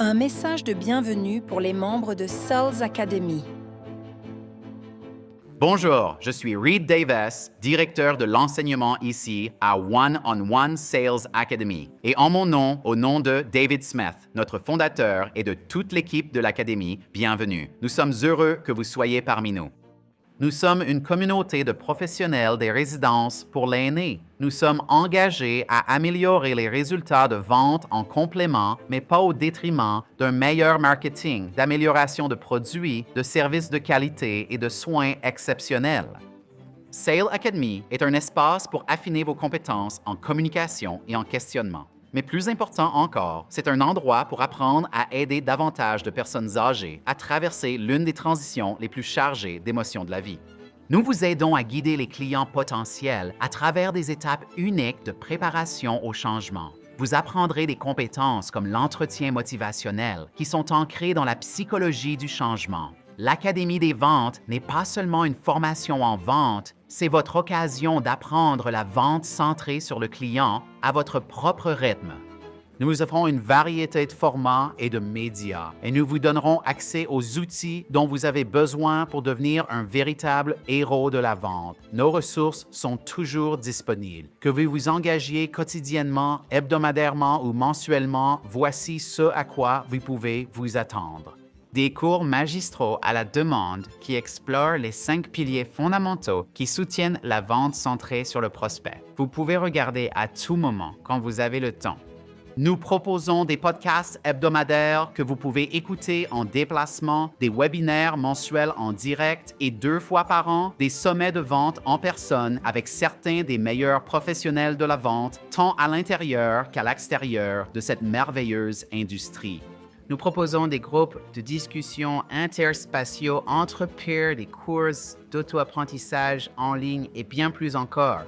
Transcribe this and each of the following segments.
Un message de bienvenue pour les membres de Sales Academy. Bonjour, je suis Reed Davis, directeur de l'enseignement ici à One-on-One Sales Academy. Et en mon nom, au nom de David Smith, notre fondateur et de toute l'équipe de l'Académie, bienvenue. Nous sommes heureux que vous soyez parmi nous. Nous sommes une communauté de professionnels des résidences pour l'aîné. Nous sommes engagés à améliorer les résultats de vente en complément, mais pas au détriment d'un meilleur marketing, d'amélioration de produits, de services de qualité et de soins exceptionnels. Sales Academy est un espace pour affiner vos compétences en communication et en questionnement. Mais plus important encore, c'est un endroit pour apprendre à aider davantage de personnes âgées à traverser l'une des transitions les plus chargées d'émotions de la vie. Nous vous aidons à guider les clients potentiels à travers des étapes uniques de préparation au changement. Vous apprendrez des compétences comme l'entretien motivationnel qui sont ancrées dans la psychologie du changement. L'Académie des ventes n'est pas seulement une formation en vente, c'est votre occasion d'apprendre la vente centrée sur le client à votre propre rythme. Nous vous offrons une variété de formats et de médias et nous vous donnerons accès aux outils dont vous avez besoin pour devenir un véritable héros de la vente. Nos ressources sont toujours disponibles. Que vous vous engagiez quotidiennement, hebdomadairement ou mensuellement, voici ce à quoi vous pouvez vous attendre. Des cours magistraux à la demande qui explorent les 5 piliers fondamentaux qui soutiennent la vente centrée sur le prospect. Vous pouvez regarder à tout moment quand vous avez le temps. Nous proposons des podcasts hebdomadaires que vous pouvez écouter en déplacement, des webinaires mensuels en direct et 2 fois par an, des sommets de vente en personne avec certains des meilleurs professionnels de la vente, tant à l'intérieur qu'à l'extérieur de cette merveilleuse industrie. Nous proposons des groupes de discussion interspatiaux entre pairs, des cours d'auto-apprentissage en ligne et bien plus encore.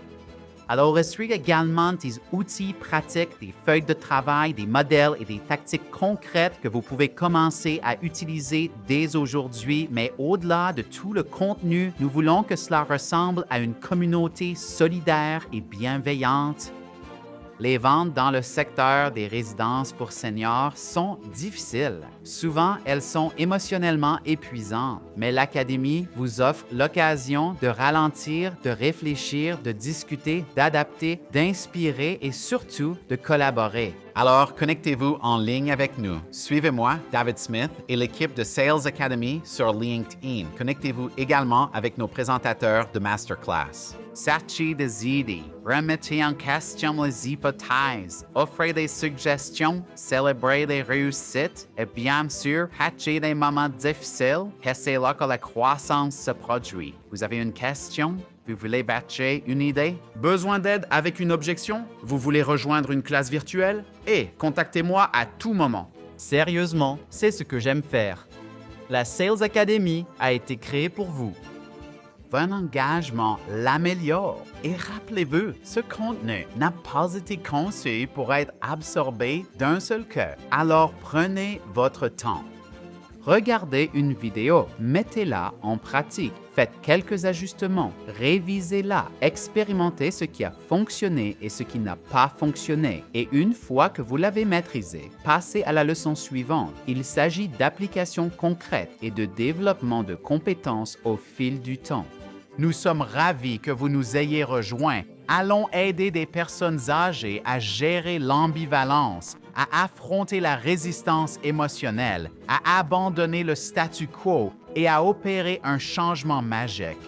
Alors, reçoivez également des outils pratiques, des feuilles de travail, des modèles et des tactiques concrètes que vous pouvez commencer à utiliser dès aujourd'hui. Mais au-delà de tout le contenu, nous voulons que cela ressemble à une communauté solidaire et bienveillante. Les ventes dans le secteur des résidences pour seniors sont difficiles. Souvent, elles sont émotionnellement épuisantes, mais l'Académie vous offre l'occasion de ralentir, de réfléchir, de discuter, d'adapter, d'inspirer et surtout de collaborer. Alors, connectez-vous en ligne avec nous. Suivez-moi, David Smith, et l'équipe de Sales Academy sur LinkedIn. Connectez-vous également avec nos présentateurs de Masterclass. Sachez des idées, remettez en question les hypothèses, offrez des suggestions, célébrez les réussites et bien sûr, patchez des moments difficiles et c'est là que la croissance se produit. Vous avez une question? Vous voulez batcher une idée? Besoin d'aide avec une objection? Vous voulez rejoindre une classe virtuelle? Contactez-moi à tout moment. Sérieusement, c'est ce que j'aime faire. La Sales Academy a été créée pour vous. Votre engagement l'améliore. Et rappelez-vous, ce contenu n'a pas été conçu pour être absorbé d'un seul coup. Alors prenez votre temps. Regardez une vidéo, mettez-la en pratique, faites quelques ajustements, révisez-la, expérimentez ce qui a fonctionné et ce qui n'a pas fonctionné. Et une fois que vous l'avez maîtrisé, passez à la leçon suivante. Il s'agit d'applications concrètes et de développement de compétences au fil du temps. Nous sommes ravis que vous nous ayez rejoints. Allons aider des personnes âgées à gérer l'ambivalence, à affronter la résistance émotionnelle, à abandonner le statu quo et à opérer un changement magique.